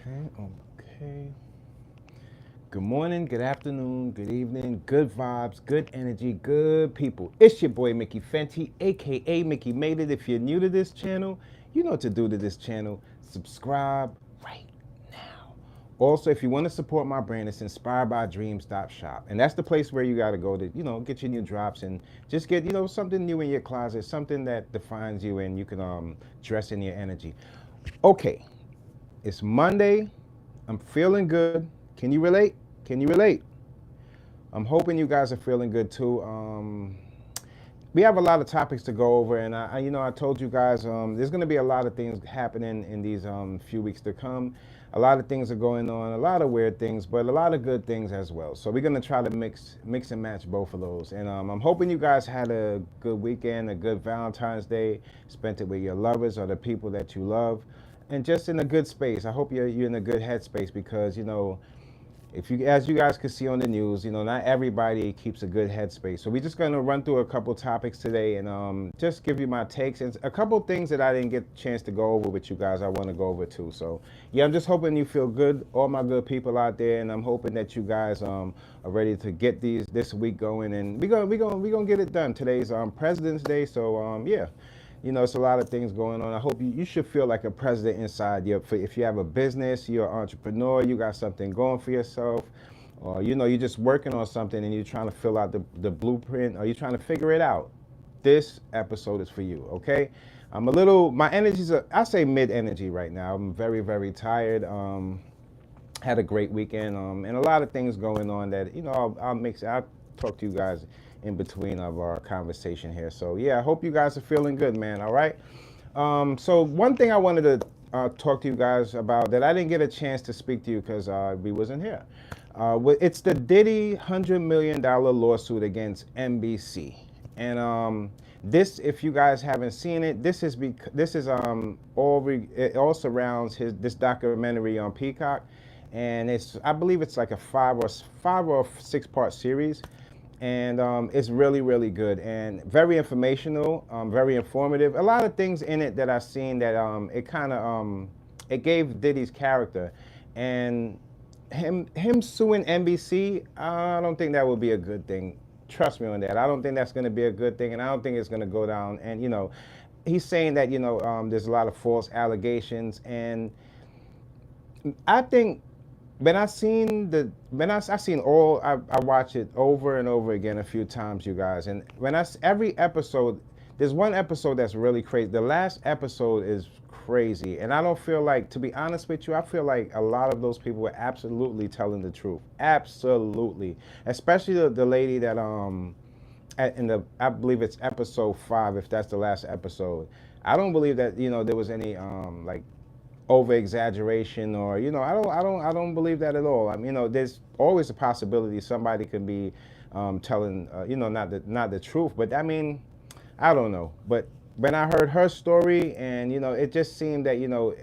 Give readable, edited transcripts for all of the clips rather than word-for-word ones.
Okay. Good morning, good afternoon, good evening, good vibes, good energy, good people. It's your boy Mickey Fenty, aka Mickey Made It. If you're new to this channel, you know what to do to this channel. Subscribe right now. Also, if you want to support my brand, it's Inspired by Dreams Shop. And that's the place where you got to go to, get your new drops and just get, something new in your closet, something that defines you and you can dress in your energy. Okay, it's Monday. I'm feeling good. Can you relate? Can you relate? I'm hoping you guys are feeling good too. We have a lot of topics to go over, and I told you guys there's going to be a lot of things happening in these few weeks to come. A lot of things are going on, a lot of weird things, but a lot of good things as well. So we're going to try to mix and match both of those. And I'm hoping you guys had a good weekend, a good Valentine's Day, spent it with your lovers or the people that you love, and just in a good space. I hope you're in a good headspace because if you, as you guys can see on the news, not everybody keeps a good headspace. So we're just going to run through a couple topics today and just give you my takes and a couple things that I didn't get a chance to go over with you guys. I want to go over too. So yeah, I'm just hoping you feel good, all my good people out there, and I'm hoping that you guys are ready to get this week going, and we gonna get it done. Today's President's Day, so yeah. It's a lot of things going on. I hope you should feel like a president inside. If you have a business, you're an entrepreneur, you got something going for yourself, or you're just working on something and you're trying to fill out the blueprint, or you're trying to figure it out. This episode is for you, okay? My energy's I say mid energy right now. I'm very, very tired. Had a great weekend, and a lot of things going on that I'll talk to you guys in between of our conversation here. So yeah, I hope you guys are feeling good, man. All right. So one thing I wanted to talk to you guys about that I didn't get a chance to speak to you because we wasn't here. It's the Diddy $100 million lawsuit against NBC, and this, if you guys haven't seen it, it all surrounds this documentary on Peacock, and I believe it's like a five or six part series. And it's really, really good and very informational, very informative. A lot of things in it that I've seen that it kind of it gave Diddy's character, and him suing NBC. I don't think that would be a good thing. Trust me on that. I don't think that's going to be a good thing, and I don't think it's going to go down. And he's saying that there's a lot of false allegations, and I think. I watch it over and over again a few times, you guys. And every episode, there's one episode that's really crazy. The last episode is crazy. And I don't feel like, to be honest with you, I feel like a lot of those people were absolutely telling the truth. Absolutely. Especially the lady that, I believe it's episode 5, if that's the last episode. I don't believe that, there was any, over exaggeration, or I don't believe that at all. There's always a possibility somebody could be telling not the truth, but I don't know. But when I heard her story, and it just seemed that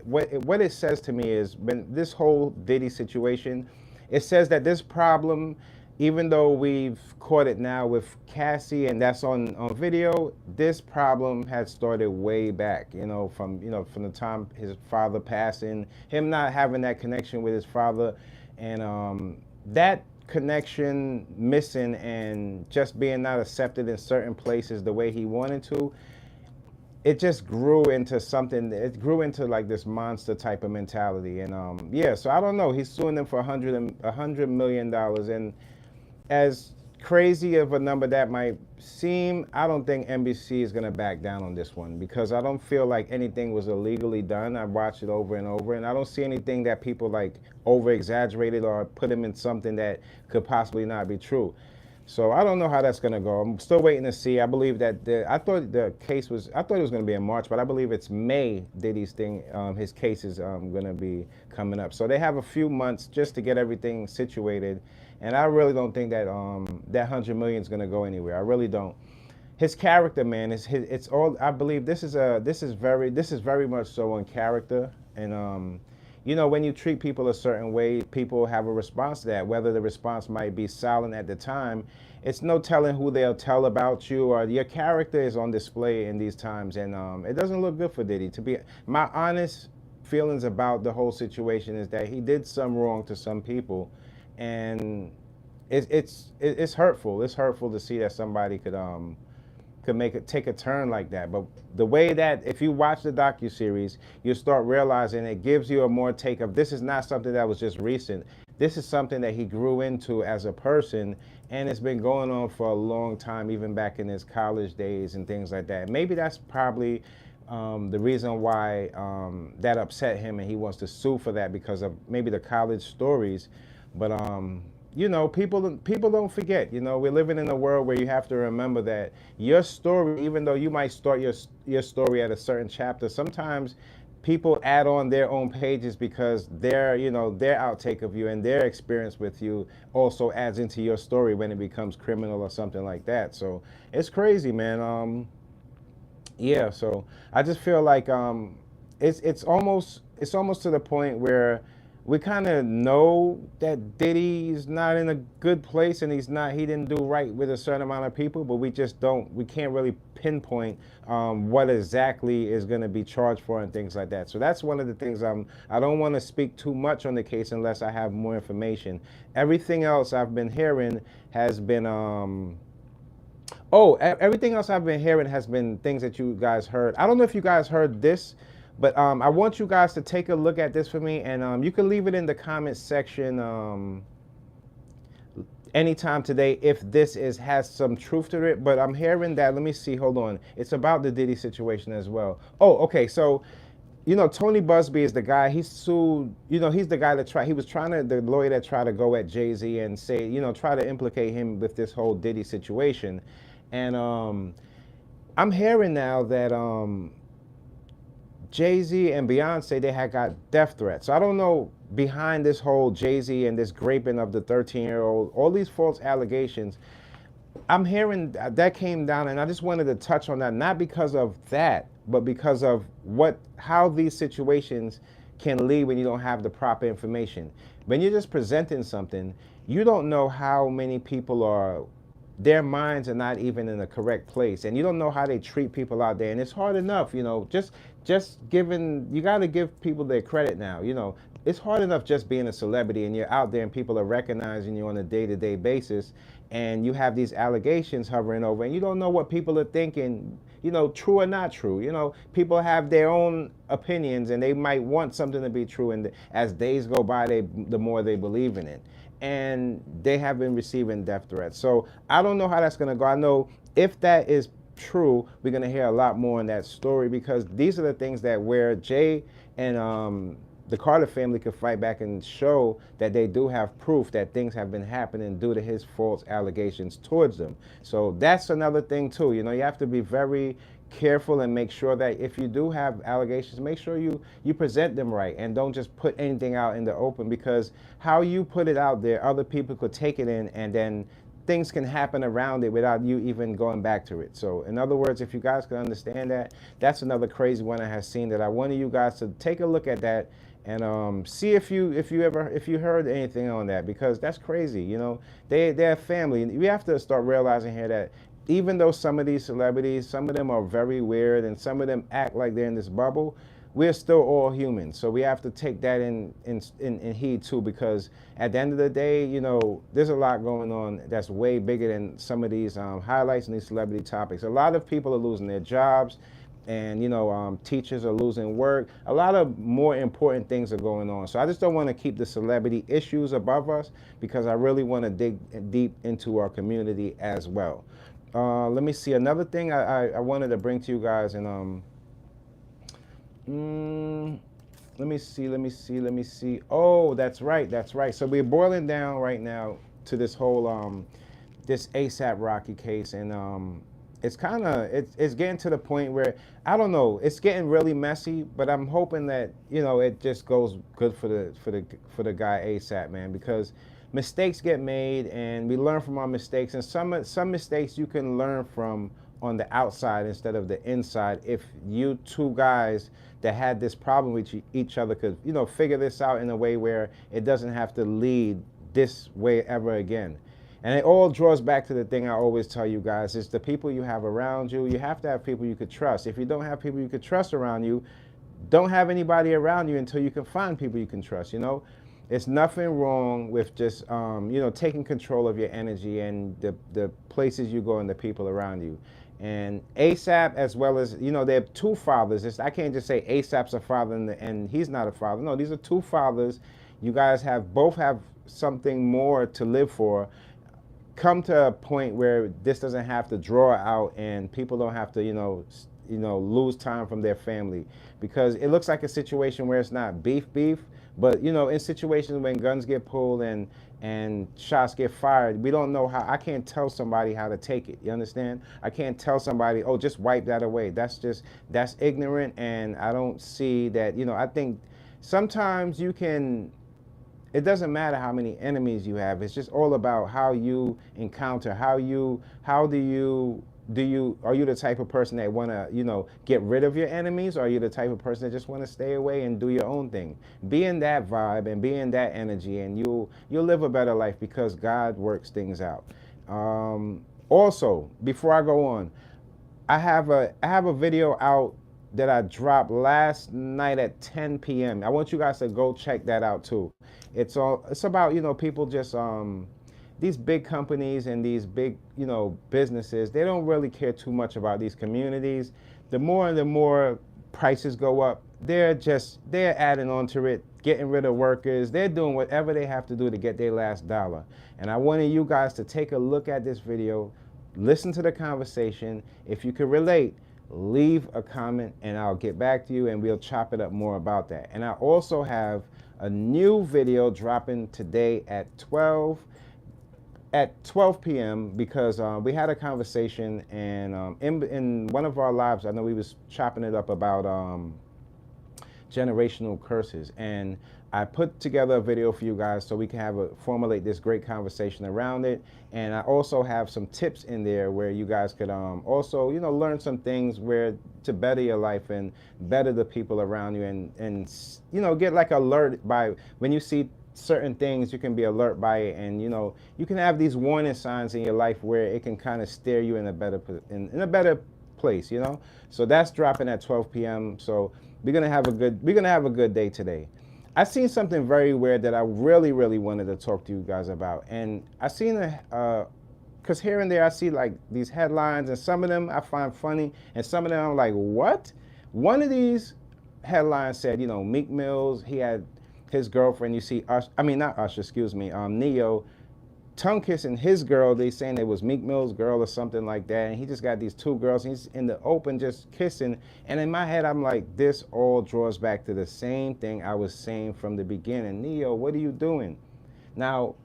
what it says to me is, when this whole Diddy situation, it says that this problem, even though we've caught it now with Cassie, and that's on video, this problem had started way back, from the time his father passing, him not having that connection with his father, and that connection missing, and just being not accepted in certain places the way he wanted to. It just grew into something. It grew into like this monster type of mentality, and yeah. So I don't know. He's suing them for $100 million, and as crazy of a number that might seem, I don't think NBC is going to back down on this one, because I don't feel like anything was illegally done. I watched it over and over, and I don't see anything that people like over exaggerated or put him in something that could possibly not be true. So I don't know how that's going to go. I'm still waiting to see. I believe that I thought it was going to be in March, but I believe it's May. Diddy's thing, his case is going to be coming up. So they have a few months just to get everything situated. And I really don't think that that $100 million is going to go anywhere. I really don't. His character, man, it's all. I believe this is very much so on character. And when you treat people a certain way, people have a response to that. Whether the response might be silent at the time, it's no telling who they'll tell about you, or your character is on display in these times. And it doesn't look good for Diddy. To be my honest feelings about the whole situation is that he did some wrong to some people, and it's hurtful. It's hurtful to see that somebody could make it take a turn like that. But the way that if you watch the docuseries, you start realizing it gives you a more take of this is not something that was just recent. This is something that he grew into as a person, and it's been going on for a long time, even back in his college days and things like that. Maybe that's probably the reason why that upset him, and he wants to sue for that because of maybe the college stories. But you know, people don't forget. You know, we're living in a world where you have to remember that your story, even though you might start your story at a certain chapter, sometimes people add on their own pages because their outtake of you and their experience with you also adds into your story when it becomes criminal or something like that. So it's crazy, man. Yeah. So I just feel like it's almost to the point where we kind of know that Diddy is not in a good place, and he didn't do right with a certain amount of people, but we can't really pinpoint what exactly is going to be charged for and things like that. So that's one of the things I don't want to speak too much on the case unless I have more information. Everything else I've been hearing has been everything else I've been hearing has been things that you guys heard. I don't know if you guys heard this, but I want you guys to take a look at this for me, and you can leave it in the comments section anytime today if this has some truth to it. But I'm hearing that, let me see, hold on. It's about the Diddy situation as well. Oh, okay, so, you know, Tony Buzbee is the guy, he sued, you know, he's the guy that the lawyer that tried to go at JayZ and say, you know, try to implicate him with this whole Diddy situation. And I'm hearing now that JayZ and Beyonce, they had got death threats. So I don't know behind this whole JayZ and this graping of the 13-year-old, all these false allegations. I'm hearing that came down, and I just wanted to touch on that, not because of that, but because of how these situations can lead when you don't have the proper information. When you're just presenting something, you don't know how many people their minds are not even in the correct place, and you don't know how they treat people out there. And it's hard enough, you know, just you got to give people their credit now. You know, it's hard enough just being a celebrity and you're out there and people are recognizing you on a day-to-day basis, and you have these allegations hovering over, and you don't know what people are thinking, you know, true or not true. You know, people have their own opinions, and they might want something to be true, and as days go by, the more they believe in it. And they have been receiving death threats. So I don't know how that's gonna go. I know if that is true, we're gonna hear a lot more in that story, because these are the things that where Jay and the Carter family could fight back and show that they do have proof that things have been happening due to his false allegations towards them. So that's another thing too. You know, you have to be very careful and make sure that if you do have allegations, make sure you present them right, and don't just put anything out in the open, because how you put it out there, other people could take it in, and then things can happen around it without you even going back to it. So in other words, if you guys can understand that, that's another crazy one I have seen that I wanted you guys to take a look at that and see if you heard anything on that, because that's crazy. You know, they're family. We have to start realizing here that even though some of these celebrities, some of them are very weird and some of them act like they're in this bubble, we're still all human. So we have to take that in heed too, because at the end of the day, you know, there's a lot going on that's way bigger than some of these highlights and these celebrity topics. A lot of people are losing their jobs, and, you know, teachers are losing work. A lot of more important things are going on. So I just don't want to keep the celebrity issues above us, because I really want to dig deep into our community as well. Let me see, another thing I wanted to bring to you guys, and let me see. Oh, that's right. So we're boiling down right now to this whole this ASAP Rocky case, and it's getting to the point where, I don't know, it's getting really messy, but I'm hoping that, you know, it just goes good for the guy ASAP, man, because mistakes get made and we learn from our mistakes, and some mistakes you can learn from on the outside instead of the inside, if you two guys that had this problem with each other could, you know, figure this out in a way where it doesn't have to lead this way ever again. And it all draws back to the thing I always tell you guys, is the people you have around you. You have to have people you could trust. If you don't have people you could trust around you, don't have anybody around you until you can find people you can trust, you know? It's nothing wrong with just, you know, taking control of your energy and the places you go and the people around you. And ASAP, as well as, you know, there are two fathers. I can't just say ASAP's a father and he's not a father. No, these are two fathers. You guys both have something more to live for. Come to a point where this doesn't have to draw out and people don't have to, you know, lose time from their family, because it looks like a situation where it's not beef, but you know, in situations when guns get pulled and shots get fired, we don't know how. I can't tell somebody how to take it. You understand? I can't tell somebody, oh, just wipe that away. That's ignorant, and I don't see that. You know, I think sometimes you can. It doesn't matter how many enemies you have. It's just all about how you encounter, are you the type of person that want to, you know, get rid of your enemies, or are you the type of person that just want to stay away and do your own thing? Be in that vibe and be in that energy, and you'll live a better life, because God works things out. Also, before I go on, I have a video out that I dropped last night at 10 p.m. I want you guys to go check that out too. It's about, you know, people just these big companies and these big, you know, businesses, they don't really care too much about these communities. The more and the more prices go up, they're adding on to it, getting rid of workers. They're doing whatever they have to do to get their last dollar. And I wanted you guys to take a look at this video, listen to the conversation. If you could relate, leave a comment and I'll get back to you and we'll chop it up more about that. And I also have a new video dropping today at 12 p.m. because we had a conversation, and in one of our lives, I know we was chopping it up about generational curses, and I put together a video for you guys so we can formulate this great conversation around it. And I also have some tips in there where you guys could also, you know, learn some things to better your life and better the people around you, and you know, get like alert by when you see certain things. You can be alert by it, and you know, you can have these warning signs in your life where it can kind of steer you in a better place, you know. So that's dropping at 12 p.m. So we're gonna have a good day today. I seen something very weird that I really wanted to talk to you guys about, and I seen because here and there I see like these headlines, and some of them I find funny, and some of them I'm like, what? One of these headlines said, you know, Meek Mills, he had his girlfriend, you see Neo, tongue kissing his girl. They saying it was Meek Mill's girl or something like that, and he just got these two girls, and he's in the open just kissing. And in my head I'm like, this all draws back to the same thing I was saying from the beginning. Neo, what are you doing? Now,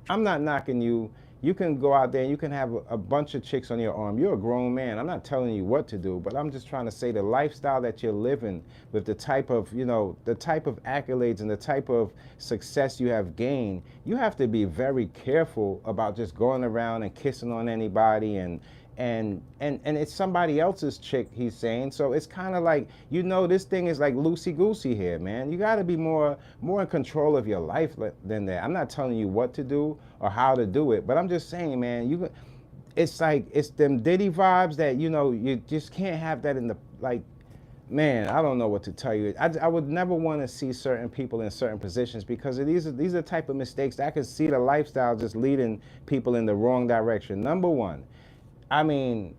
I'm not knocking you. You can go out there and you can have a bunch of chicks on your arm. You're a grown man. I'm not telling you what to do, but I'm just trying to say the lifestyle that you're living with, the type of, you know, the type of accolades and the type of success you have gained, you have to be very careful about just going around and kissing on anybody and it's somebody else's chick, he's saying. So it's kind of like, you know, this thing is like loosey-goosey here, man. You got to be more in control of your life than that. I'm not telling you what to do or how to do it, but I'm just saying, man, it's like, it's them Diddy vibes that, you know, you just can't have that in the, like, man, I don't know what to tell you. I would never want to see certain people in certain positions, because these are the type of mistakes that I can see the lifestyle just leading people in the wrong direction. Number one, I mean,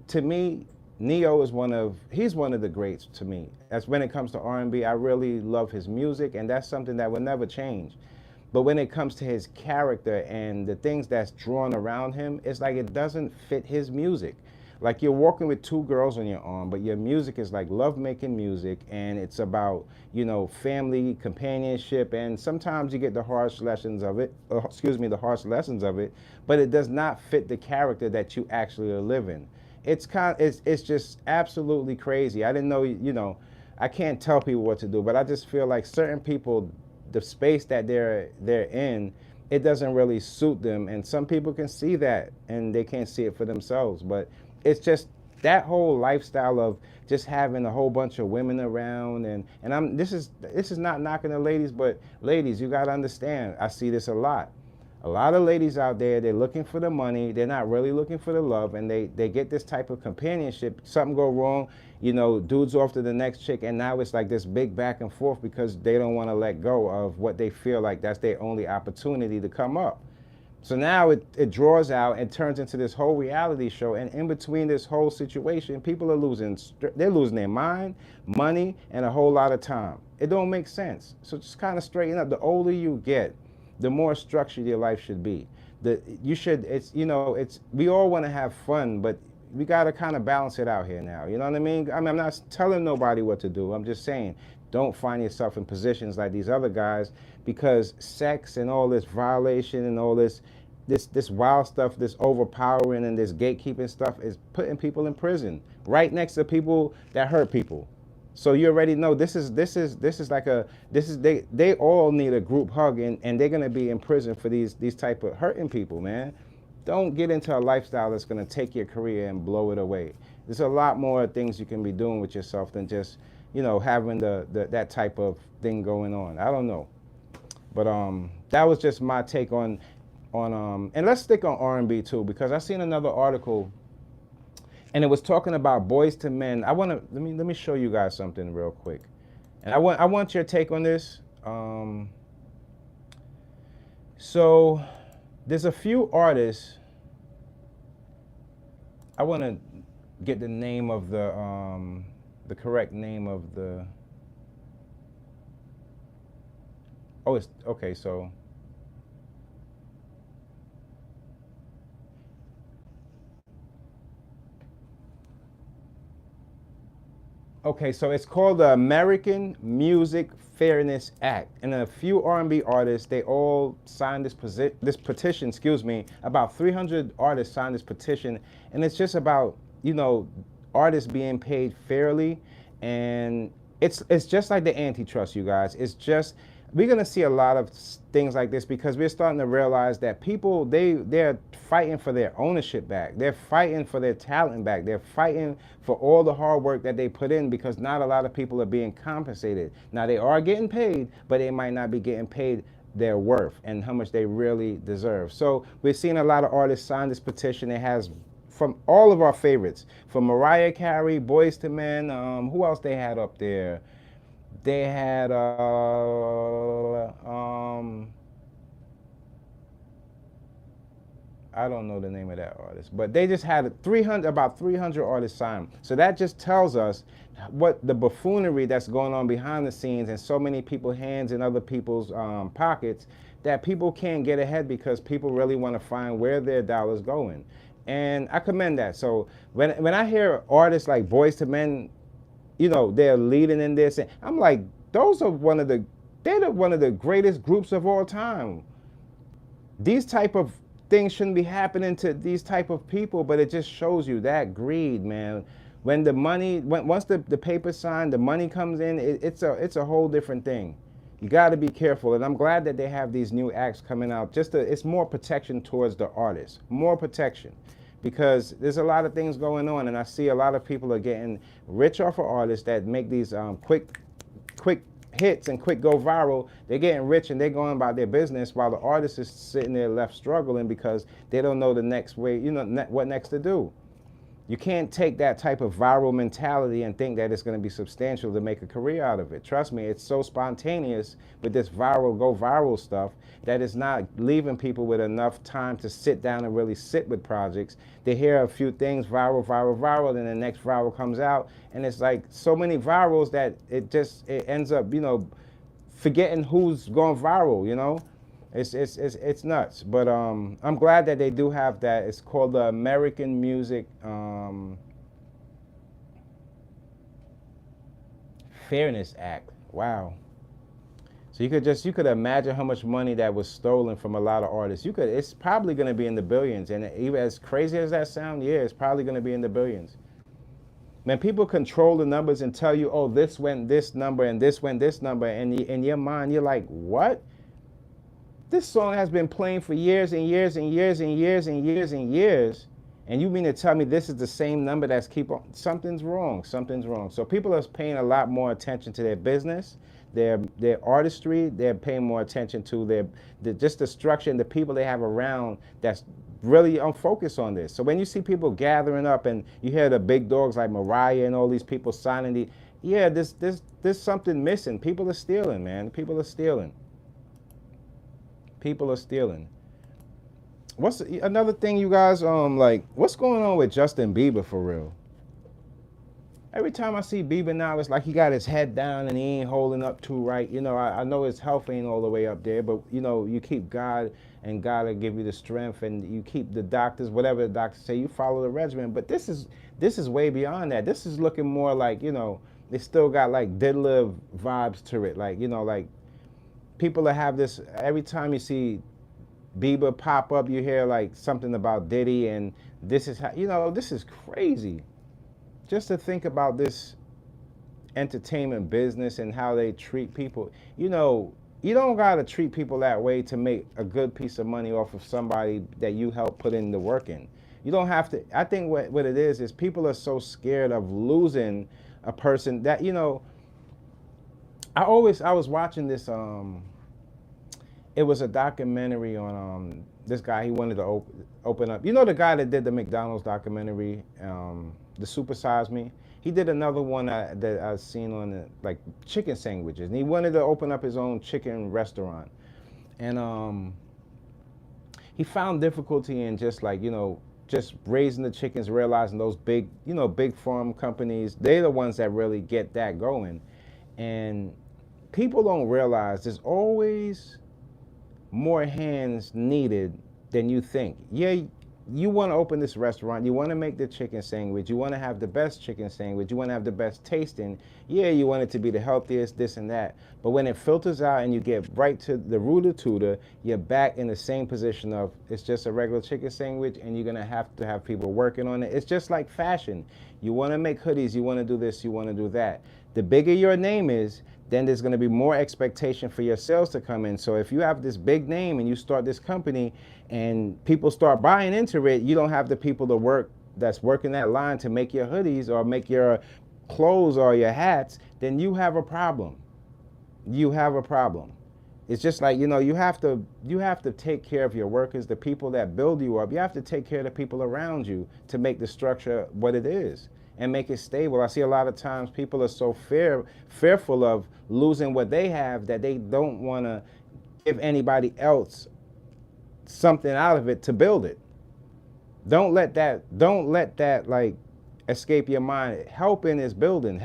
to me, Neo is he's one of the greats to me. That's when it comes to R&B. I really love his music, and that's something that will never change. But when it comes to his character and the things that's drawn around him, it's like it doesn't fit his music. Like, you're walking with two girls on your arm, but your music is like love-making music, and it's about, you know, family, companionship, and sometimes you get the harsh lessons of it, but it does not fit the character that you actually are living. It's just absolutely crazy. I didn't know, you know, I can't tell people what to do, but I just feel like certain people, the space that they're in, it doesn't really suit them, and some people can see that and they can't see it for themselves. But it's just that whole lifestyle of just having a whole bunch of women around, and this is not knocking the ladies, but ladies, you got to understand, I see this a lot. A lot of ladies out there, they're looking for the money. They're not really looking for the love, and they get this type of companionship. Something go wrong, you know, dude's off to the next chick, and now it's like this big back and forth because they don't want to let go of what they feel like that's their only opportunity to come up. So now it draws out and turns into this whole reality show. And in between this whole situation, people are they're losing their mind, money, and a whole lot of time. It don't make sense. So just kind of straighten up. The older you get, the more structured your life should be. We all want to have fun, but we got to kind of balance it out here now. You know what I mean? I'm not telling nobody what to do. I'm just saying, don't find yourself in positions like these other guys, because sex and all this violation and all this wild stuff, this overpowering and this gatekeeping stuff is putting people in prison right next to people that hurt people. So you already know they all need a group hug, and they're gonna be in prison for these type of hurting people, man. Don't get into a lifestyle that's gonna take your career and blow it away. There's a lot more things you can be doing with yourself than just, you know, having that type of thing going on. I don't know. But that was just my take on and let's stick on R&B too, because I seen another article and it was talking about boys to men. Let me show you guys something real quick. And I want your take on this. So there's a few artists. I want to get the name of the correct name of the. Oh, it's okay. So. Okay, so it's called the American Music Fairness Act, and a few R&B artists, they all signed this petition. Excuse me, about 300 artists signed this petition, and it's just about, you know, artists being paid fairly, and it's just like the antitrust, you guys. It's just, we're gonna see a lot of things like this because we're starting to realize that people, they're fighting for their ownership back. They're fighting for their talent back. They're fighting for all the hard work that they put in, because not a lot of people are being compensated. Now they are getting paid, but they might not be getting paid their worth and how much they really deserve. So we're seeing a lot of artists sign this petition. It has from all of our favorites, from Mariah Carey, Boyz II Men, who else they had up there? They had I don't know the name of that artist, but they just had about 300 artists signed. So that just tells us what the buffoonery that's going on behind the scenes, and so many people's hands in other people's pockets, that people can't get ahead because people really want to find where their dollar's going. And I commend that. So when I hear artists like Boyz II Men, you know, they're leading in this, and I'm like, they're one of the greatest groups of all time. These type of things shouldn't be happening to these type of people, but it just shows you that greed, man. When the money, once the paper's signed, the money comes in, it's a whole different thing. You got to be careful, and I'm glad that they have these new acts coming out. It's more protection towards the artists, more protection, because there's a lot of things going on, and I see a lot of people are getting rich off of artists that make these quick hits and quick go viral. They're getting rich and they're going about their business, while the artist is sitting there left struggling because they don't know the next way, you know, what next to do. You can't take that type of viral mentality and think that it's going to be substantial to make a career out of it. Trust me, it's so spontaneous with this go viral stuff that it's not leaving people with enough time to sit down and really sit with projects. They hear a few things viral, and the next viral comes out, and it's like so many virals that it ends up, you know, forgetting who's going viral, you know? It's nuts, but I'm glad that they do have that. It's called the American Music Fairness Act. Wow. So you could imagine how much money that was stolen from a lot of artists. It's probably going to be in the billions, and even as crazy as that sounds, yeah, it's probably going to be in the billions. Man, people control the numbers and tell you, oh, this went this number and this went this number, and in your mind, you're like, what? This song has been playing for years and years and years and years and years and years, And you mean to tell me this is the same number that's keep on? Something's wrong. Something's wrong. So people are paying a lot more attention to their business, their artistry. They're paying more attention to just the structure and the people they have around that's really focused on this. So when you see people gathering up and you hear the big dogs like Mariah and all these people signing there's something missing. People are stealing, man. People are stealing. People are stealing. What's another thing, you guys? Like, what's going on with Justin Bieber for real? Every time I see Bieber now, it's like he got his head down and he ain't holding up too right. You know, I know his health ain't all the way up there, but you know, you keep God and God will give you the strength, and you keep the doctors, whatever the doctors say, you follow the regimen. But this is way beyond that. This is looking more like, you know, it still got like Diddy vibes to it. Like, you know, like people that have this, every time you see Bieber pop up, you hear like something about Diddy, and this is how, you know, this is crazy. Just to think about this entertainment business and how they treat people. You know, you don't gotta treat people that way to make a good piece of money off of somebody that you help put in the work in. You don't have to. I think what it is people are so scared of losing a person that, you know, I was watching this, it was a documentary on this guy. He wanted to open up. You know the guy that did the McDonald's documentary, the Super Size Me? He did another one that I've seen on like chicken sandwiches. And he wanted to open up his own chicken restaurant. And he found difficulty in just like, you know, just raising the chickens, realizing those big, you know, big farm companies, they're the ones that really get that going. And people don't realize there's always more hands needed than you think. Yeah, you want to open this restaurant, you want to make the chicken sandwich, you want to have the best chicken sandwich, you want to have the best tasting. Yeah, you want it to be the healthiest, this and that. But when it filters out and you get right to the rooter tutor, you're back in the same position of it's just a regular chicken sandwich, and you're going to have people working on it. It's just like fashion. You want to make hoodies, you want to do this, you want to do that. The bigger your name is, then there's going to be more expectation for your sales to come in. So if you have this big name and you start this company and people start buying into it, you don't have the people to work that's working that line to make your hoodies or make your clothes or your hats, then you have a problem. You have a problem. It's just like, you know, you have to take care of your workers, the people that build you up. You have to take care of the people around you to make the structure what it is and make it stable. I see a lot of times people are so fearful of losing what they have that they don't want to give anybody else something out of it to build it. Don't let that like escape your mind. Helping is building.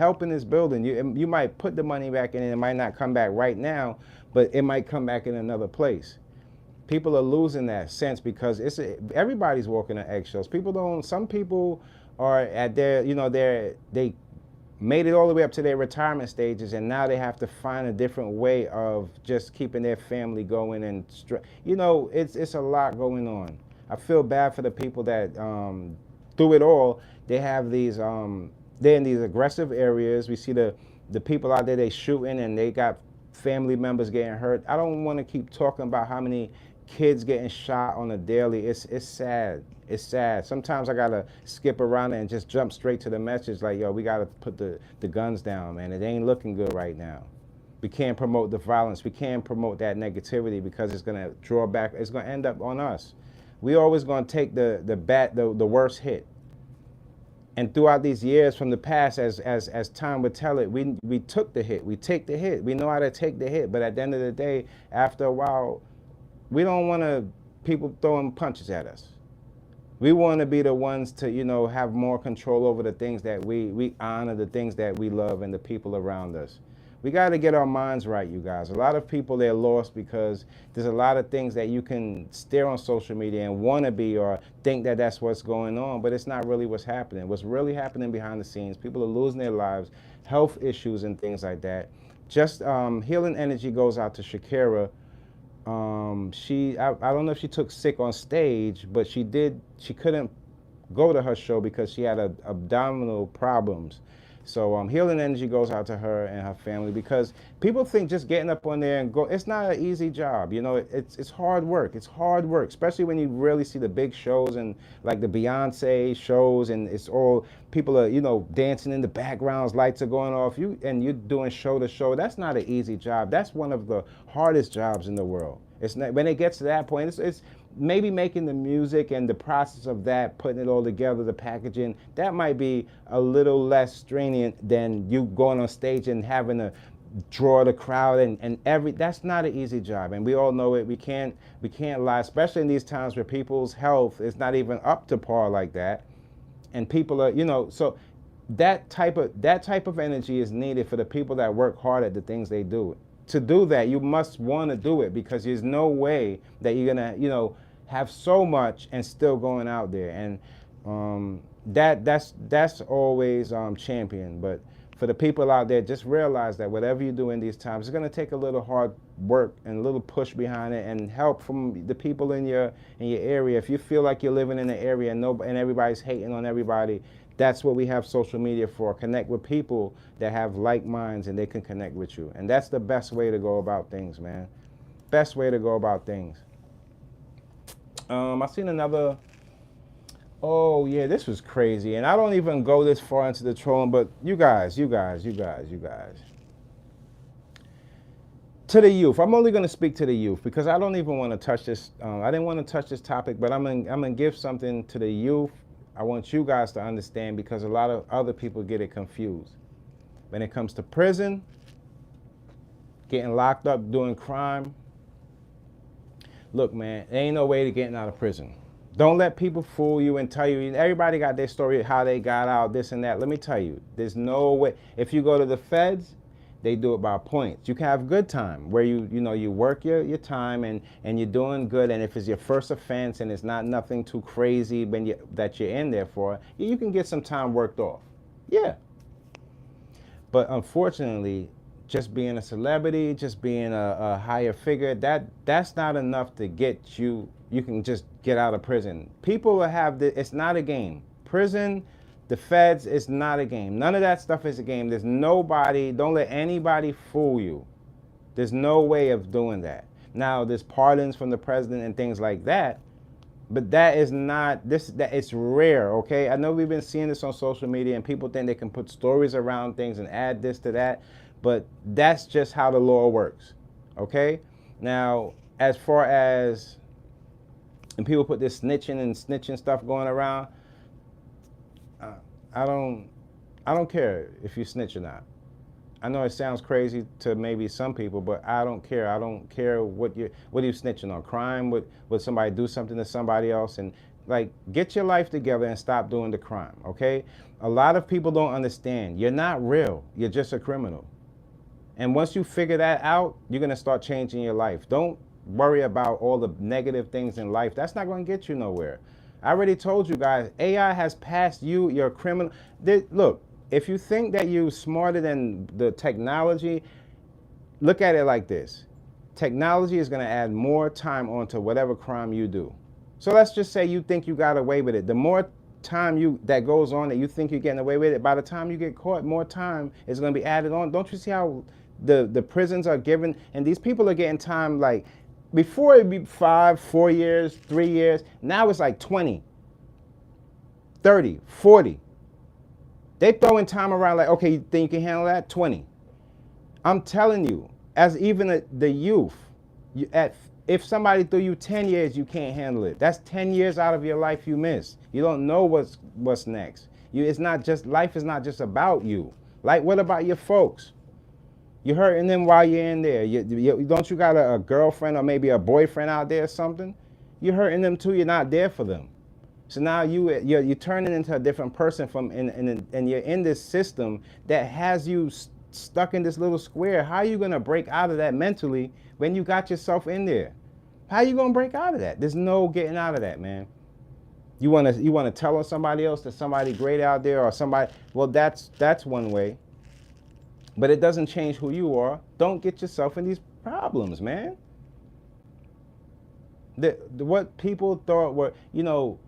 You might put the money back in and it might not come back right now, but it might come back in another place. People are losing that sense because everybody's walking on eggshells. Some people are at their, you know, they made it all the way up to their retirement stages, and now they have to find a different way of just keeping their family going. And you know, it's a lot going on. I feel bad for the people that through it all, they have these they're in these aggressive areas. We see the people out there, they shooting and they got family members getting hurt. I don't want to keep talking about how many kids getting shot on a daily. It's sad. It's sad. Sometimes I gotta skip around and just jump straight to the message like, yo, we gotta put the guns down, man. It ain't looking good right now. We can't promote the violence. We can't promote that negativity because it's gonna draw back. It's gonna end up on us. We always gonna take the worst hit. And throughout these years from the past, as time would tell it, we took the hit. We take the hit. We know how to take the hit. But at the end of the day, after a while, we don't want people throwing punches at us. We want to be the ones to, you know, have more control over the things that we honor, the things that we love, and the people around us. We got to get our minds right, you guys. A lot of people, they're lost because there's a lot of things that you can stare on social media and want to be or think that that's what's going on, but it's not really what's happening. What's really happening behind the scenes, people are losing their lives, health issues and things like that. Just healing energy goes out to Shakira. I don't know if she took sick on stage, but she couldn't go to her show because she had abdominal problems. So healing energy goes out to her and her family, because people think just getting up on there and go, it's not an easy job. You know, it's hard work. It's hard work, especially when you really see the big shows and like the Beyonce shows, and it's all people are, you know, dancing in the backgrounds, lights are going off. You're doing show to show. That's not an easy job. That's one of the hardest jobs in the world. It's not, when it gets to that point, it's maybe making the music and the process of that, putting it all together, the packaging, that might be a little less stringent than you going on stage and having to draw the crowd and that's not an easy job, and we all know it. We can't lie, especially in these times where people's health is not even up to par like that, and people are, you know, so that type of energy is needed for the people that work hard at the things they do. To do that, you must want to do it, because there's no way that you're gonna, you know, have so much and still going out there, and that's always championed. But for the people out there, just realize that whatever you do in these times, it's going to take a little hard work and a little push behind it, and help from the people in your area. If you feel like you're living in an area and everybody's hating on everybody, that's what we have social media for. Connect with people that have like minds, and they can connect with you, and that's the best way to go about things, man. Best way to go about things. I seen another, oh yeah, this was crazy, and I don't even go this far into the trolling, but you guys. To the youth, I'm only going to speak to the youth, because I don't even want to touch this. I didn't want to touch this topic, but I'm gonna give something to the youth. I want you guys to understand, because a lot of other people get it confused. When it comes to prison, getting locked up, doing crime, look, man, there ain't no way to getting out of prison. Don't let people fool you and tell you, everybody got their story, how they got out, this and that. Let me tell you, there's no way. If you go to the feds, they do it by points. You can have good time where you work your time and you're doing good. And if it's your first offense and it's not nothing too crazy that you're in there for, you can get some time worked off. Yeah. But unfortunately, just being a celebrity, just being a higher figure, that's not enough to get you can just get out of prison. People will have it's not a game. Prison, the feds, it's not a game. None of that stuff is a game. There's nobody, don't let anybody fool you. There's no way of doing that. Now, there's pardons from the president and things like that, but that is not, it's rare, okay? I know we've been seeing this on social media, and people think they can put stories around things and add this to that, but that's just how the law works, okay? Now, as far as, and people put this snitching stuff going around, I don't care if you snitch or not. I know it sounds crazy to maybe some people, but I don't care. I don't care what are you snitching on? Crime? Would somebody do something to somebody else? And like, get your life together and stop doing the crime, okay? A lot of people don't understand. You're not real. You're just a criminal. And once you figure that out, you're gonna start changing your life. Don't worry about all the negative things in life. That's not going to get you nowhere. I already told you guys, AI has passed you. You're a criminal. Look, if you think that you're smarter than the technology, look at it like this. Technology is going to add more time onto whatever crime you do. So let's just say you think you got away with it. The more time that goes on that you think you're getting away with it, by the time you get caught, more time is going to be added on. Don't you see how the prisons are given, and these people are getting time like, before it'd be 5, 4 years, 3 years. Now it's like 20, 30, 40. They throwing time around like, okay, you think you can handle that? 20. I'm telling you, as even the youth, if somebody threw you 10 years, you can't handle it. That's 10 years out of your life you missed. You don't know what's next. Life is not just about you. Like, what about your folks? You're hurting them while you're in there. Don't you got a girlfriend or maybe a boyfriend out there or something? You're hurting them too. You're not there for them. So now you're turning into a different person and you're in this system that has you stuck in this little square. How are you gonna break out of that mentally when you got yourself in there? How are you gonna break out of that? There's no getting out of that, man. You wanna tell on somebody else that somebody great out there or somebody? Well, that's one way. But it doesn't change who you are. Don't get yourself in these problems, man. What people thought were,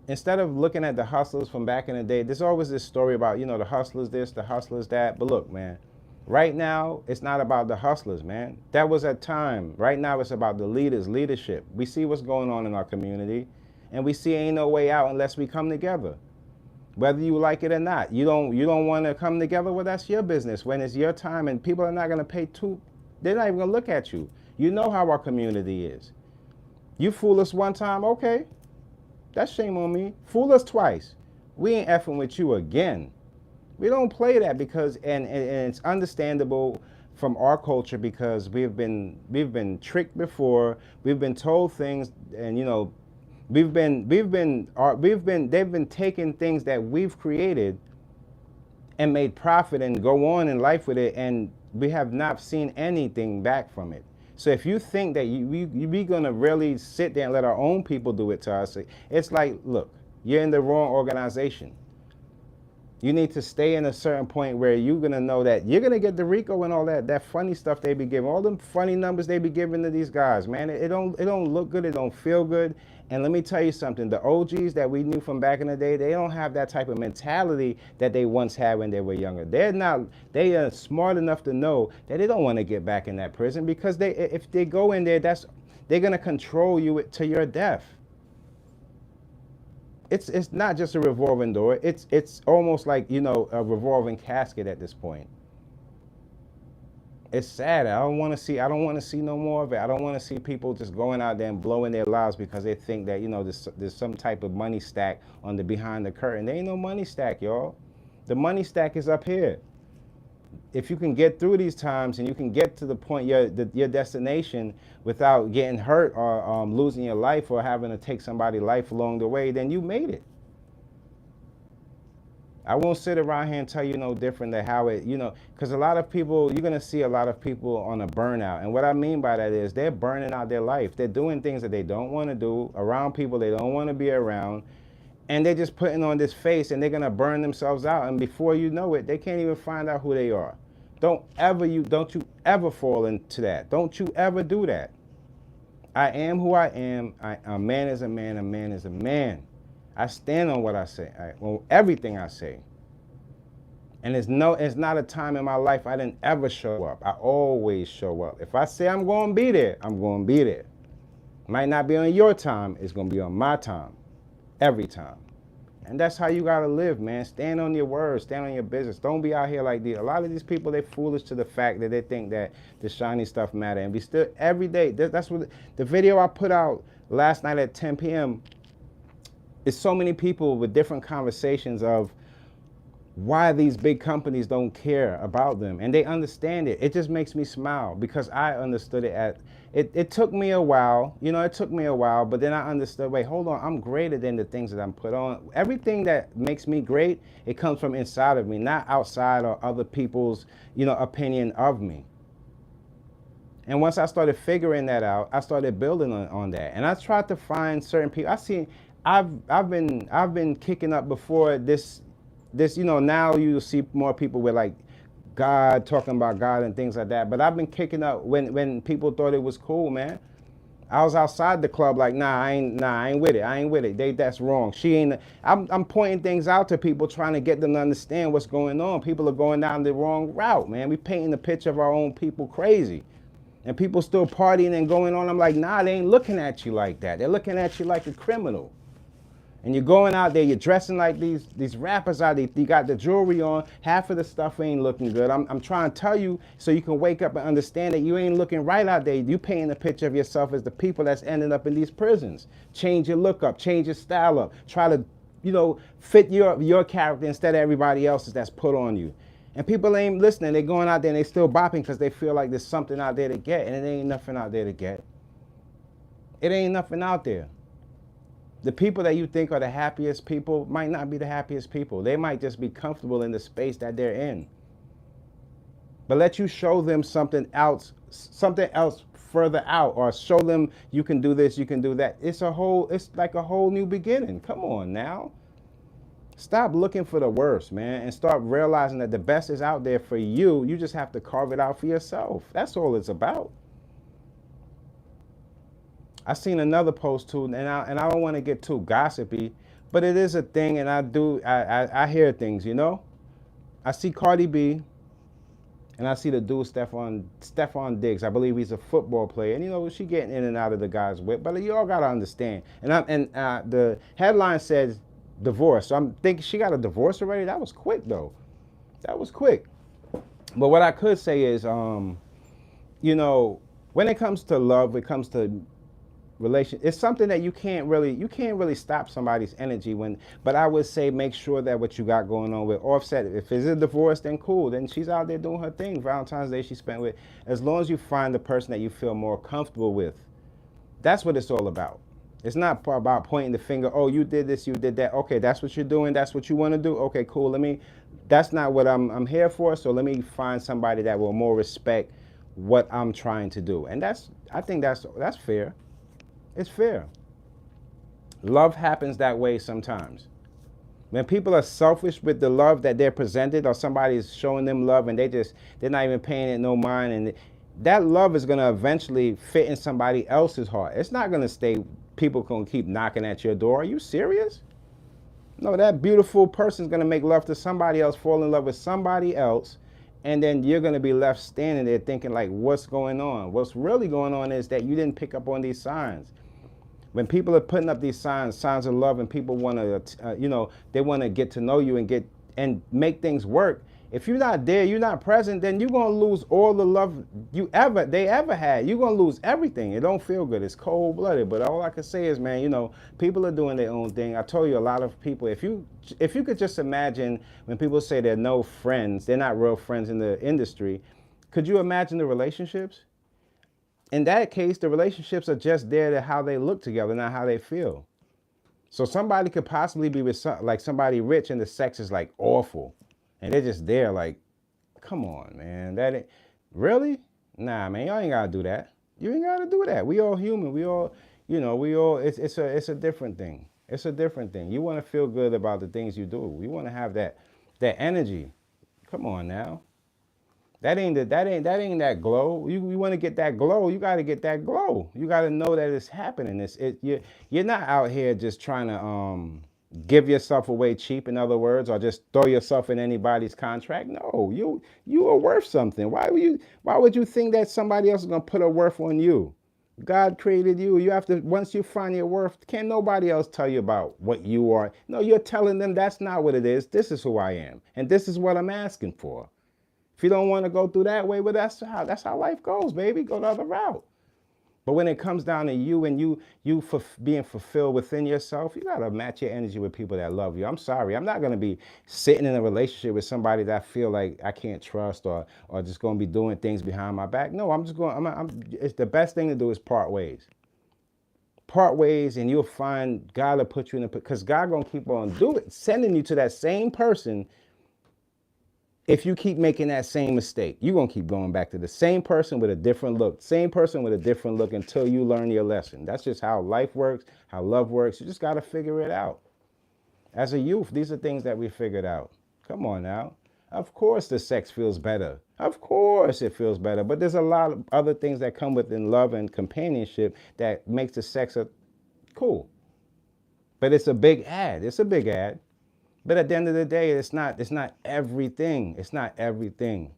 instead of looking at the hustlers from back in the day, there's always this story about, the hustlers this, the hustlers that. But look, man, right now, it's not about the hustlers, man. That was at time. Right now, it's about the leaders, leadership. We see what's going on in our community, and we see ain't no way out unless we come together. Whether you like it or not. You don't want to come together, well, that's your business. When it's your time and people are not going to pay they're not even going to look at you. You know how our community is. You fool us one time, okay. That's shame on me. Fool us twice. We ain't effing with you again. We don't play that because, and it's understandable from our culture because we've been tricked before. We've been told things, and they've been taking things that we've created and made profit and go on in life with it, and we have not seen anything back from it. So if you think that we gonna really sit there and let our own people do it to us, it's like, look, you're in the wrong organization. You need to stay in a certain point where you're gonna know that you're gonna get the RICO and all that funny stuff they be giving, all them funny numbers they be giving to these guys, man. It don't look good, it don't feel good. And let me tell you something, the OGs that we knew from back in the day, they don't have that type of mentality that they once had when they were younger. They are smart enough to know that they don't want to get back in that prison because if they go in there, they're gonna control you to your death. It's not just a revolving door. It's almost like, a revolving casket at this point. It's sad. I don't want to see no more of it. I don't want to see people just going out there and blowing their lives because they think that, there's some type of money stack on the behind the curtain. There ain't no money stack, y'all. The money stack is up here. If you can get through these times and you can get to the point, your destination without getting hurt or losing your life or having to take somebody's life along the way, then you made it. I won't sit around here and tell you no different than how it, because a lot of people, you're going to see a lot of people on a burnout. And what I mean by that is they're burning out their life. They're doing things that they don't want to do around people they don't want to be around. And they're just putting on this face and they're going to burn themselves out. And before you know it, they can't even find out who they are. Don't you ever fall into that. Don't you ever do that. I am who I am. A man is a man. A man is a man. I stand on what I say, on everything I say. And it's not a time in my life I didn't ever show up. I always show up. If I say I'm going to be there, I'm going to be there. Might not be on your time. It's going to be on my time. Every time. And that's how you got to live, man. Stand on your words. Stand on your business. Don't be out here like these. A lot of these people, they're foolish to the fact that they think that the shiny stuff matter. And we still, every day, that's what the video I put out last night at 10 p.m. is so many people with different conversations of why these big companies don't care about them. And they understand it. It just makes me smile because I understood it it took me a while, it took me a while, but then I understood, wait, hold on, I'm greater than the things that I'm put on. Everything that makes me great, it comes from inside of me, not outside or other people's, opinion of me. And once I started figuring that out, I started building on that. And I tried to find certain people. I've been kicking up before this, now you see more people with like God, talking about God and things like that. But I've been kicking up when people thought it was cool, man. I was outside the club like, I ain't with it. That's wrong. I'm pointing things out to people, trying to get them to understand what's going on. People are going down the wrong route, man. We painting the picture of our own people crazy. And people still partying and going on. I'm like, they ain't looking at you like that. They're looking at you like a criminal. And you're going out there, you're dressing like these rappers out there. You got the jewelry on. Half of the stuff ain't looking good. I'm trying to tell you so you can wake up and understand that you ain't looking right out there. You painting a picture of yourself as the people that's ending up in these prisons. Change your look up, change your style up. Try to, fit your character instead of everybody else's that's put on you. And people ain't listening. They're going out there and they still bopping because they feel like there's something out there to get. And it ain't nothing out there to get. It ain't nothing out there. The people that you think are the happiest people might not be the happiest people. They might just be comfortable in the space that they're in. But let you show them something else further out, or show them you can do this, you can do that. It's like a whole new beginning. Come on now. Stop looking for the worst, man, and start realizing that the best is out there for you. You just have to carve it out for yourself. That's all it's about. I seen another post too, and I don't want to get too gossipy, but it is a thing, and I hear things, you know. I see Cardi B, and I see the dude Stefon Diggs. I believe he's a football player, and you know she getting in and out of the guy's whip. But you all gotta understand. The headline says divorce, so I'm thinking she got a divorce already. That was quick though. That was quick. But what I could say is, you know, when it comes to love, it comes to relation, it's something that you can't really stop somebody's energy when, but I would say make sure that what you got going on with Offset, if it's a divorce, then cool, then she's out there doing her thing. Valentine's Day she spent with, as long as you find the person that you feel more comfortable with. That's what it's all about. It's not about pointing the finger, oh, you did this, you did that. Okay, that's what you're doing, that's what you want to do. Okay, cool. That's not what I'm here for. So let me find somebody that will more respect what I'm trying to do. And I think that's fair. It's fair. Love happens that way sometimes. When people are selfish with the love that they're presented, or somebody's showing them love and they're not even paying it no mind, and that love is going to eventually fit in somebody else's heart. It's not going to stay, people going to keep knocking at your door. Are you serious? No, that beautiful person's going to make love to somebody else, fall in love with somebody else, and then you're going to be left standing there thinking like, what's going on? What's really going on is that you didn't pick up on these signs. When people are putting up these signs of love, and people want to, they want to get to know you and make things work. If you're not there, you're not present, then you're gonna lose all the love they ever had. You're gonna lose everything. It don't feel good. It's cold-blooded. But all I can say is, man, people are doing their own thing. I told you, a lot of people. If you could just imagine when people say they're no friends, they're not real friends in the industry. Could you imagine the relationships? In that case, the relationships are just there to how they look together, not how they feel. So somebody could possibly be with somebody rich and the sex is like awful. And they're just there like, come on, man. That ain't, really? Nah, man, y'all ain't gotta do that. You ain't gotta do that. We all human. We all, it's a different thing. It's a different thing. You wanna feel good about the things you do. You wanna have that energy. Come on now. That ain't that glow. You want to get that glow. You got to get that glow. You got to know that it's happening. You're not out here just trying to give yourself away cheap, in other words, or just throw yourself in anybody's contract. No, you are worth something. Why would you think that somebody else is gonna put a worth on you? God created you. You have to, once you find your worth, can't nobody else tell you about what you are. No, you're telling them that's not what it is. This is who I am, and this is what I'm asking for. If you don't want to go through that way, well, that's how life goes, baby. Go the other route. But when it comes down to you and you being fulfilled within yourself, you got to match your energy with people that love you. I'm sorry. I'm not going to be sitting in a relationship with somebody that I feel like I can't trust or just going to be doing things behind my back. No, it's the best thing to do is part ways. Part ways, and you'll find God will put you in because God going to keep on sending you to that same person. If you keep making that same mistake, you're going to keep going back to the same person with a different look, until you learn your lesson. That's just how life works, how love works. You just got to figure it out. As a youth, these are things that we figured out. Come on now. Of course the sex feels better. Of course it feels better. But there's a lot of other things that come within love and companionship that makes the sex cool. But it's a big ad. It's a big ad. But at the end of the day, it's not everything. It's not everything.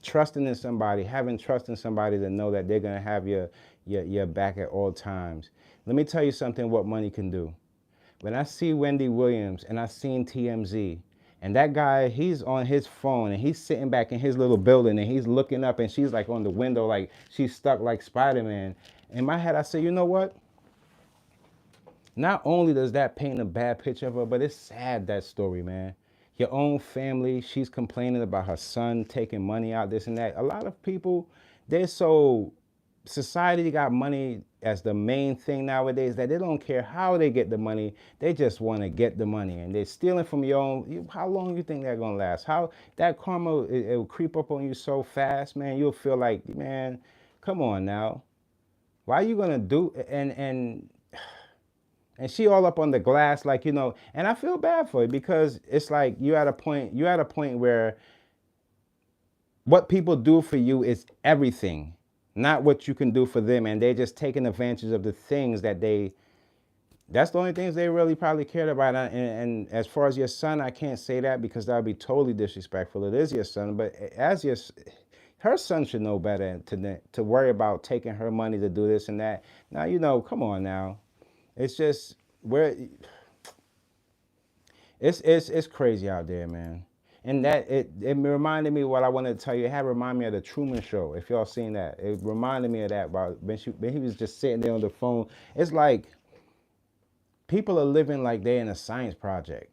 Trusting in somebody, having trust in somebody to know that they're gonna have your back at all times. Let me tell you something what money can do. When I see Wendy Williams and I seen TMZ, and that guy, he's on his phone and he's sitting back in his little building and he's looking up and she's like on the window like she's stuck like Spider-Man. In my head, I say, you know what? Not only does that paint a bad picture of her, but it's sad, that story, man. Your own family, she's complaining about her son taking money out, this and that. A lot of people, society got money as the main thing nowadays that they don't care how they get the money. They just want to get the money. And they're stealing from your own. How long you think that's going to last? How that karma, it will creep up on you so fast, man. You'll feel like, man, come on now. Why are you going to do, and she all up on the glass, like, and I feel bad for you because it's like you're at a point where what people do for you is everything. not what you can do for them, and they're just taking advantage of the things that that's the only things they really probably cared about. And as far as your son, I can't say that because that would be totally disrespectful. It is your son, but her son should know better to worry about taking her money to do this and that. Now, come on now. It's just where it's crazy out there, man. And that it reminded me what I wanted to tell you. It had reminded me of the Truman Show. If y'all seen that, it reminded me of that. About when he was just sitting there on the phone. It's like people are living like they're in a science project.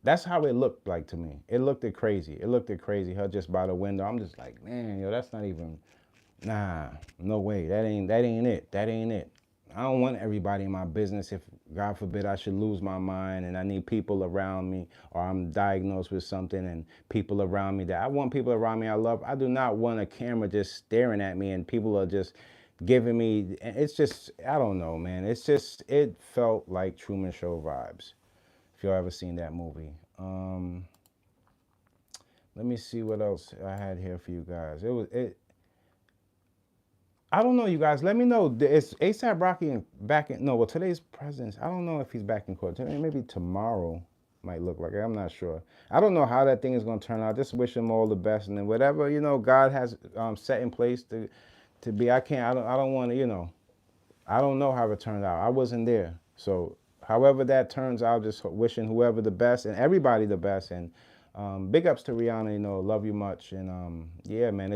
That's how it looked like to me. It looked crazy. It looked crazy. Her just by the window. I'm just like, man, yo, that's not even. Nah, no way. That ain't it. That ain't it. I don't want everybody in my business if, God forbid, I should lose my mind and I need people around me, or I'm diagnosed with something and people around me that I want people around me I love. I do not want a camera just staring at me and people are just giving me, it's just, I don't know, man. It's just, it felt like Truman Show vibes. If y'all ever seen that movie. Let me see what else I had here for you guys. I don't know, you guys. Let me know. Is ASAP Rocky back in? No, well, today's President's. I don't know if he's back in court. Maybe tomorrow might look like it. I'm not sure. I don't know how that thing is going to turn out. Just wish him all the best. And then whatever, God has set in place to be. I don't want to, I don't know how it turned out. I wasn't there. So however that turns out, just wishing whoever the best and everybody the best. And big ups to Rihanna, love you much. And yeah, man,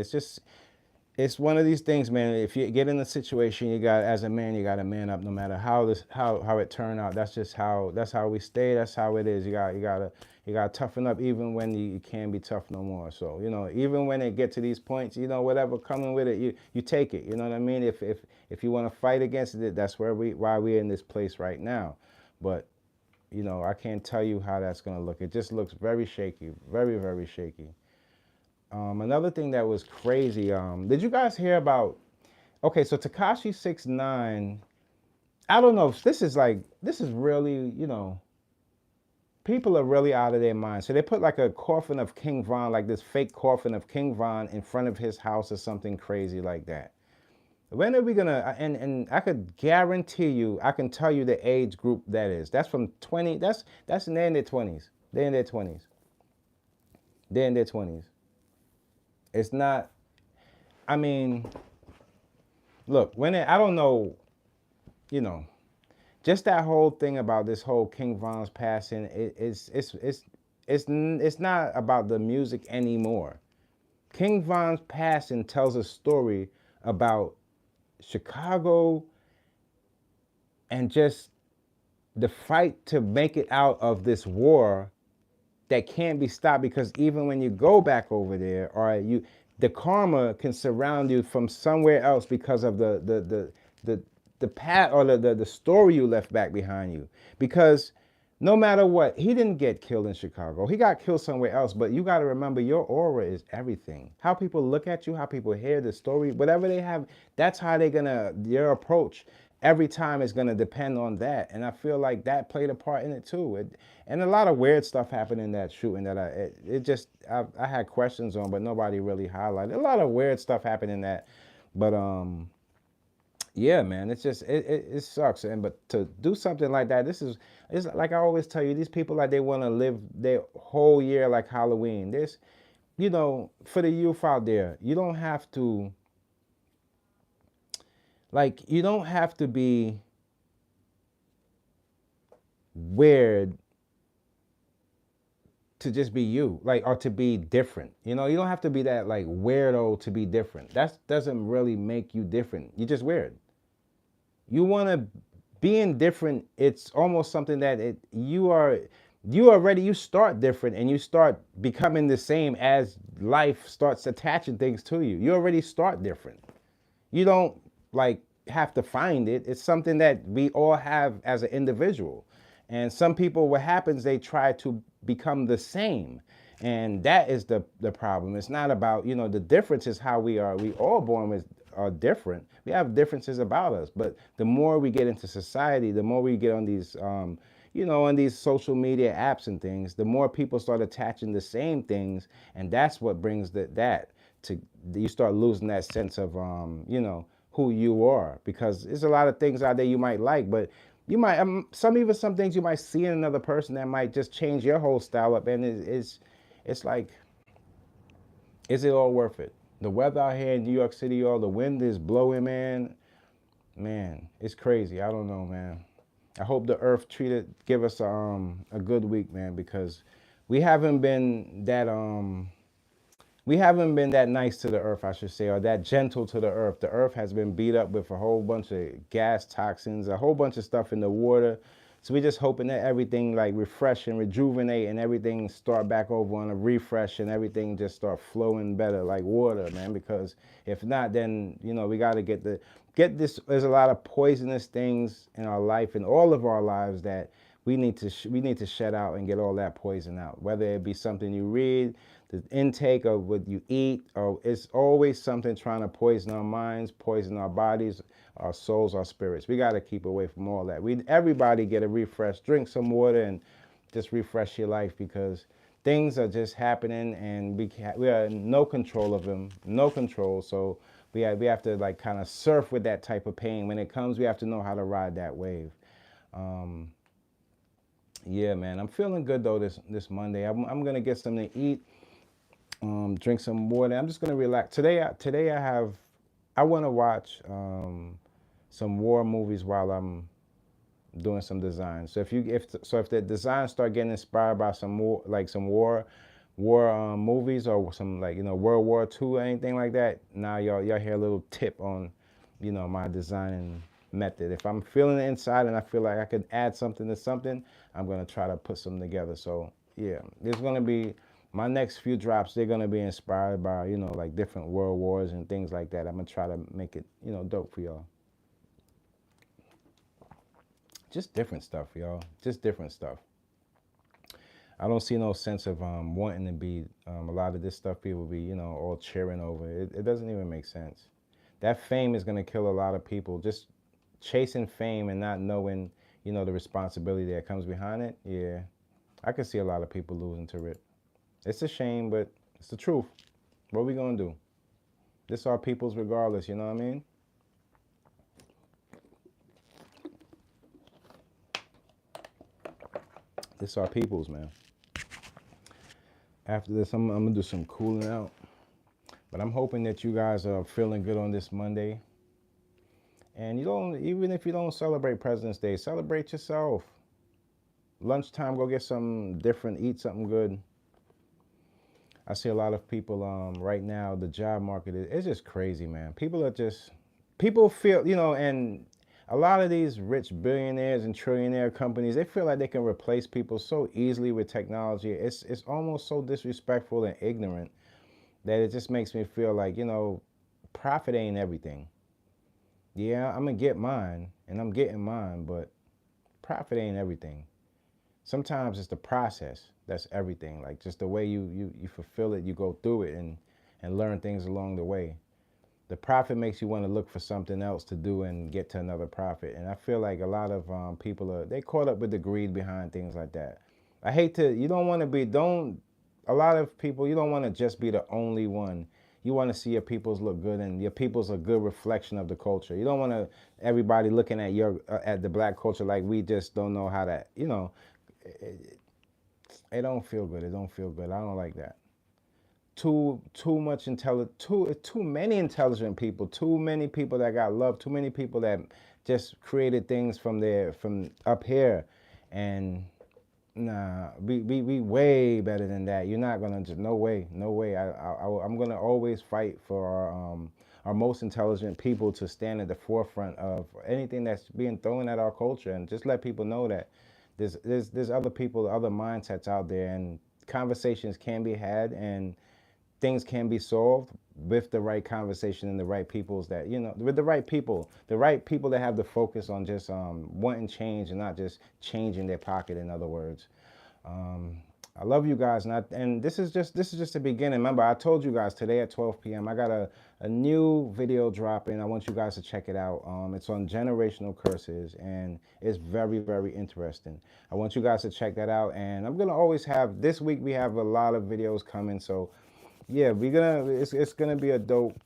it's one of these things, man. If you get in a situation, as a man, you got to man up no matter how it turned out. That's how we stay. That's how it is. You got to toughen up even when you can't be tough no more. So, even when it get to these points, whatever coming with it, you take it. You know what I mean? If you want to fight against it, that's why we're in this place right now. But, I can't tell you how that's going to look. It just looks very shaky, very, very shaky. Another thing that was crazy, did you guys hear about, okay, so Tekashi 6ix9ine, I don't know if this is really, people are really out of their minds. So they put like a coffin of King Von, like this fake coffin of King Von in front of his house or something crazy like that. When are we gonna, and I could guarantee you, I can tell you the age group that is. That's from 20, that's they're in their 20s. They're in their 20s. They're in their 20s. It's not, I mean, look, I don't know, just that whole thing about this whole King Von's passing, it's not about the music anymore. King Von's passing tells a story about Chicago and just the fight to make it out of this war that can't be stopped, because even when you go back over there, or the karma can surround you from somewhere else because of the path or the story you left back behind you. Because no matter what, he didn't get killed in Chicago. He got killed somewhere else. But you got to remember, your aura is everything. How people look at you, how people hear the story, whatever they have, that's how your approach every time is going to depend on that. And I feel like that played a part in it too. And a lot of weird stuff happened in that shooting that I had questions on, but nobody really highlighted. A lot of weird stuff happened in that. But yeah, man, it's just it sucks. But to do something like that, it's like I always tell you, these people, like, they want to live their whole year like Halloween. This, for the youth out there, you don't have to be weird to just be you, or to be different. You don't have to be that weirdo to be different. That doesn't really make you different. You're just weird. You want to being different. It's almost something that you start different and you start becoming the same as life starts attaching things to you. You already start different. You don't have to find it. It's something that we all have as an individual. And some people, what happens, they try to become the same. And that is the problem. It's not about, the difference is how we are. We all are different. We have differences about us. But the more we get into society, the more we get on these, on these social media apps and things, the more people start attaching the same things. And that's what brings you start losing that sense of, who you are, because there's a lot of things out there you might like, but you might some things you might see in another person that might just change your whole style up, and it's like, is it all worth it? The weather out here in New York City, y'all, the wind is blowing, man. Man, it's crazy. I don't know, man. I hope the earth give us a good week, man, because we haven't been that nice to the earth, I should say, or that gentle to the earth. The earth has been beat up with a whole bunch of gas toxins, a whole bunch of stuff in the water. So we just hoping that everything like refresh and rejuvenate and everything start back over on a refresh and everything just start flowing better like water, man. Because if not, then we got to get this. There's a lot of poisonous things in our life, in all of our lives, that we need to shut out and get all that poison out. Whether it be something you read, the intake of what you eat, or it's always something trying to poison our minds, poison our bodies, our souls, our spirits. We got to keep away from all that. Everybody get a refresh, drink some water, and just refresh your life, because things are just happening and we are in no control of them, no control. So we have to like kind of surf with that type of pain. When it comes, we have to know how to ride that wave. Yeah, man, I'm feeling good though this Monday. I'm gonna get something to eat, drink some water. I'm just gonna relax today. I want to watch some war movies while I'm doing some design. So if the designs start getting inspired by some war movies, or some World War II or anything like that, now y'all hear a little tip on my designing method. If I'm feeling it inside and I feel like I could add something to something, I'm gonna try to put something together. So yeah, there's gonna be my next few drops. They're gonna be inspired by like different world wars and things like that. I'm gonna try to make it dope for y'all. Just different stuff, y'all. Just different stuff. I don't see no sense of wanting to be a lot of this stuff people be all cheering over. It doesn't even make sense. That fame is gonna kill a lot of people. Just chasing fame and not knowing the responsibility that comes behind it. Yeah, I can see a lot of people losing to it. It's a shame, but it's the truth. What are we gonna do? This are people's regardless, you know what I mean? This are people's, man. After this, I'm gonna do some cooling out. But I'm hoping that you guys are feeling good on this Monday. And even if you don't celebrate President's Day, celebrate yourself. Lunchtime, go get something different, eat something good. I see a lot of people right now, the job market is just crazy, man. People feel, and a lot of these rich billionaires and trillionaire companies, they feel like they can replace people so easily with technology. It's almost so disrespectful and ignorant that it just makes me feel like, profit ain't everything. Yeah, I'm gonna get mine, and I'm getting mine, but profit ain't everything. Sometimes it's the process that's everything. Like just the way you fulfill it, you go through it and learn things along the way. The profit makes you want to look for something else to do and get to another profit. And I feel like a lot of people they caught up with the greed behind things like that. You don't want to be, a lot of people, you don't want to just be the only one. You want to see your peoples look good, and your people's a good reflection of the culture. You don't want everybody looking at at the black culture like we just don't know how to, it don't feel good. It don't feel good. I don't like that. Too many intelligent people, too many people that got love, too many people that just created things from up here, and nah, we way better than that. You're not gonna just no way. I'm gonna always fight for our most intelligent people to stand at the forefront of anything that's being thrown at our culture, and just let people know that there's other people, other mindsets out there, and conversations can be had, and things can be solved with the right conversation and the right peoples with the right people that have the focus on just wanting change and not just changing their pocket, in other words. I love you guys, and this is just the beginning. Remember, I told you guys today at 12 p.m. I got a new video dropping. I want you guys to check it out. It's on generational curses, and it's very, very interesting. I want you guys to check that out, and I'm gonna always have, this week we have a lot of videos coming, so yeah, it's gonna be a dope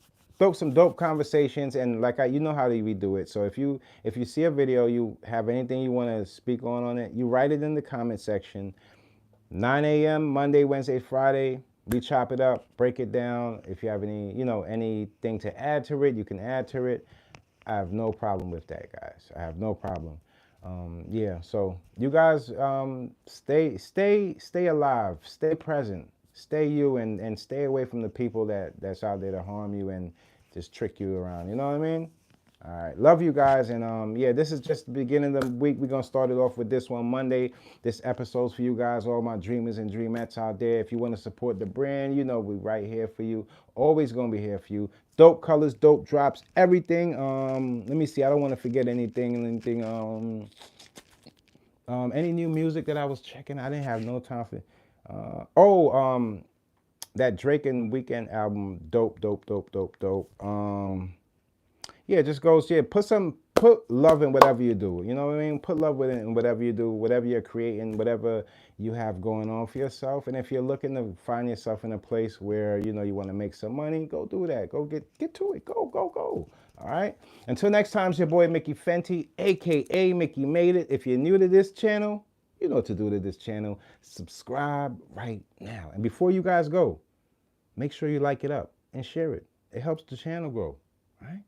some dope conversations, and like you know how we do it. So if you see a video, you have anything you want to speak on it, you write it in the comment section. 9 a.m. Monday, Wednesday, Friday, we chop it up, break it down. If you have any, anything to add to it, you can add to it. I have no problem with that, guys. I have no problem. Yeah, so you guys stay alive, stay present, stay you, and stay away from the people that's out there to harm you and just trick you around. You know what I mean? All right, love you guys, and yeah, this is just the beginning of the week. We're gonna start it off with this one Monday. This episode's for you guys, all my dreamers and dreamettes out there. If you want to support the brand, you know we're right here for you. Always gonna be here for you. Dope colors, dope drops, everything. Let me see. I don't want to forget anything. Any new music that I was checking? I didn't have no time for. That Drake and Weekend album, dope. Yeah, just goes, yeah, put love in whatever you do. You know what I mean? Put love with it in whatever you do, whatever you're creating, whatever you have going on for yourself. And if you're looking to find yourself in a place where, you want to make some money, go do that. Go get to it. Go. All right. Until next time, it's your boy Mickey Fenty, aka Mickey Made It. If you're new to this channel, you know what to do to this channel. Subscribe right now. And before you guys go, make sure you like it up and share it. It helps the channel grow. All right.